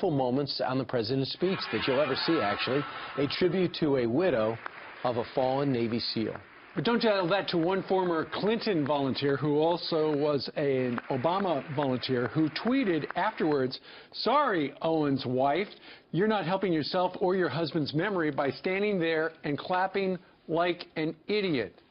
moments on the president's speech that you'll ever see, actually. A tribute to a widow of a fallen Navy SEAL. But don't tell that to one former Clinton volunteer who also was an Obama volunteer who tweeted afterwards, "Sorry, Owen's wife, you're not helping yourself or your husband's memory by standing there and clapping like an idiot.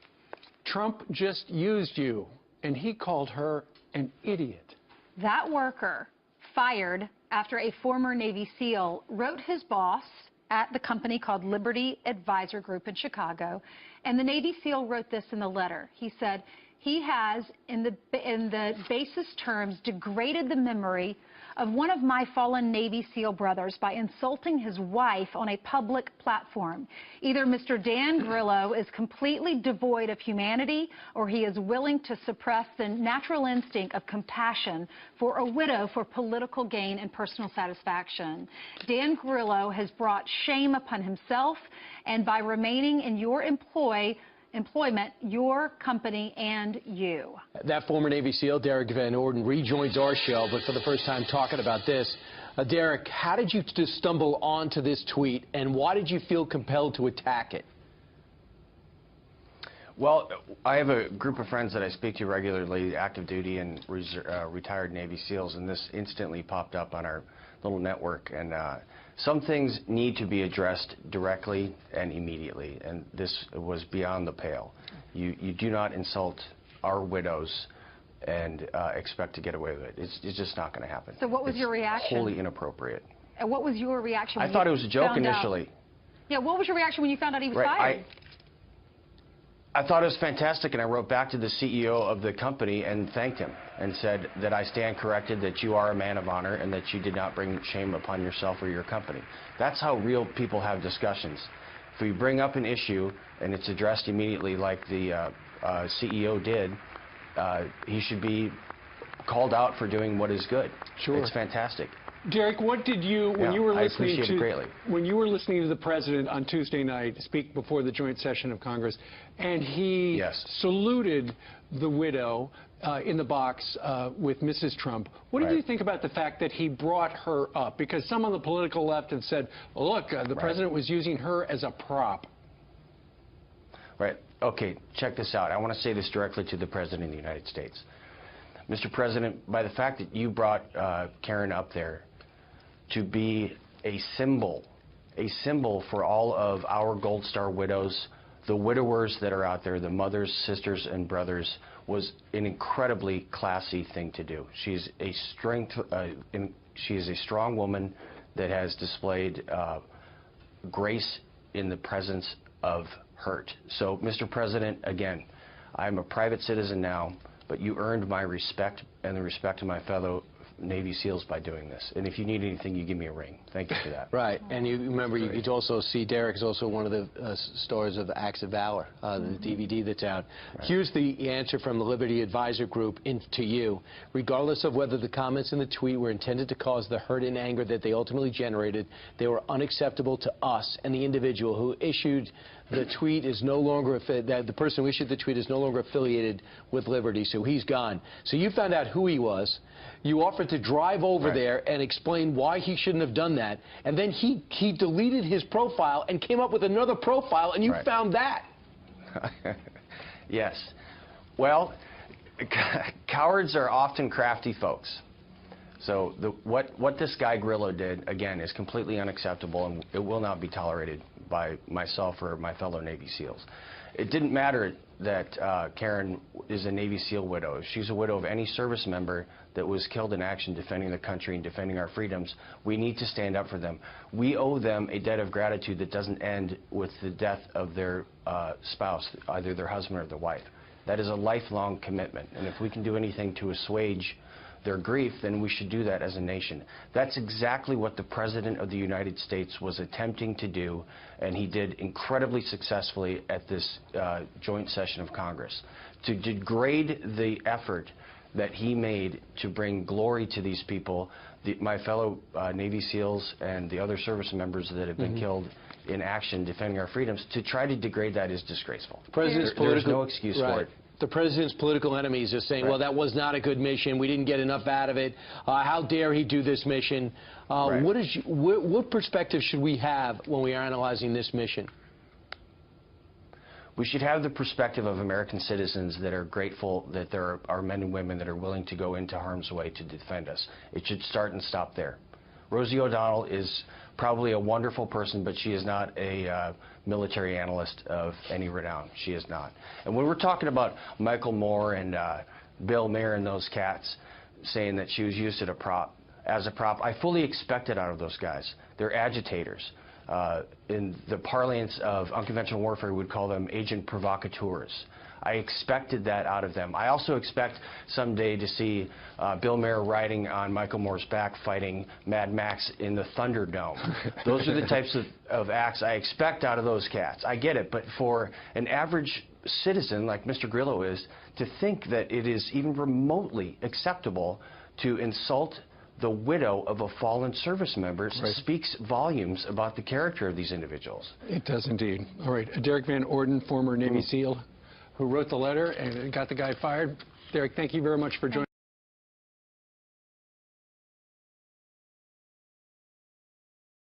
Trump just used you," and he called her an idiot. That worker, fired after a former Navy SEAL, wrote his boss at the company called Liberty Advisor Group in Chicago, and the Navy SEAL wrote this in the letter. He said, he has, in the basest terms, degraded the memory of one of my fallen Navy SEAL brothers by insulting his wife on a public platform. Either Mr. Dan Grillo is completely devoid of humanity, or he is willing to suppress the natural instinct of compassion for a widow for political gain and personal satisfaction. Dan Grillo has brought shame upon himself, and by remaining in your employment, your company, and you. That former Navy SEAL, Derek Van Orden, rejoins our show, but for the first time talking about this. Derek, how did you just stumble onto this tweet, and why did you feel compelled to attack it? Well, I have a group of friends that I speak to regularly, active duty and retired Navy SEALs, and this instantly popped up on our little network. And some things need to be addressed directly and immediately, and this was beyond the pale. You do not insult our widows and expect to get away with it. It's just not going to happen. So what was your reaction? Wholly inappropriate. And what was your reaction when I thought it was a joke initially. Yeah, what was your reaction when you found out he was fired? I thought it was fantastic, and I wrote back to the CEO of the company and thanked him and said that I stand corrected, that you are a man of honor, and that you did not bring shame upon yourself or your company. That's how real people have discussions. If we bring up an issue and it's addressed immediately like the CEO did, he should be called out for doing what is good. Sure. It's fantastic. Derek, what did you, when you were listening to the president on Tuesday night speak before the joint session of Congress, and he saluted the widow in the box with Mrs. Trump, what did you think about the fact that he brought her up? Because some on the political left have said, look, the president was using her as a prop. Right. Okay, check this out. I want to say this directly to the President of the United States. Mr. President, by the fact that you brought Karen up there to be a symbol for all of our Gold Star widows, the widowers that are out there, the mothers, sisters, and brothers, was an incredibly classy thing to do. She's a strong woman that has displayed grace in the presence of hurt. So, Mr. President, again, I'm a private citizen now, but you earned my respect and the respect of my fellow Navy SEALs by doing this. And if you need anything, you give me a ring. Thank you for that. Right. And you remember, you could also see Derek is also one of the stars of Acts of Valor, the DVD that's out. Right. Here's the answer from the Liberty Advisor Group to you. Regardless of whether the comments in the tweet were intended to cause the hurt and anger that they ultimately generated, they were unacceptable to us, and the individual who issued the tweet is no longer, the person who issued the tweet is no longer affiliated with Liberty, so he's gone. So you found out who he was. You offered to drive over there and explain why he shouldn't have done that. And then he deleted his profile and came up with another profile, and you found that. Yes. Well, cowards are often crafty folks. So what this guy Grillo did, again, is completely unacceptable, and it will not be tolerated by myself or my fellow Navy SEALs. It didn't matter that Karen is a Navy SEAL widow. If she's a widow of any service member that was killed in action defending the country and defending our freedoms, we need to stand up for them. We owe them a debt of gratitude that doesn't end with the death of their spouse, either their husband or their wife. That is a lifelong commitment, and if we can do anything to assuage their grief, then we should do that as a nation. That's exactly what the President of the United States was attempting to do, and he did incredibly successfully at this joint session of Congress. To degrade the effort that he made to bring glory to these people, my fellow Navy SEALs and the other service members that have been killed in action defending our freedoms, to try to degrade that is disgraceful. There's no excuse for it. The president's political enemies are saying, Right. well, that was not a good mission. We didn't get enough out of it. How dare he do this mission? Right. What perspective should we have when we are analyzing this mission? We should have the perspective of American citizens that are grateful that there are men and women that are willing to go into harm's way to defend us. It should start and stop there. Rosie O'Donnell is probably a wonderful person, but she is not a military analyst of any renown. She is not. And when we're talking about Michael Moore and Bill Maher and those cats saying that she was used as a prop, I fully expect it out of those guys. They're agitators. In the parlance of unconventional warfare, we would call them agent provocateurs. I expected that out of them. I also expect someday to see Bill Maher riding on Michael Moore's back fighting Mad Max in the Thunderdome. Those are the types of acts I expect out of those cats. I get it, but for an average citizen like Mr. Grillo is, to think that it is even remotely acceptable to insult the widow of a fallen service member speaks volumes about the character of these individuals. It does indeed. All right, Derek Van Orden, former Navy SEAL, who wrote the letter and got the guy fired. Derek, thank you very much for joining.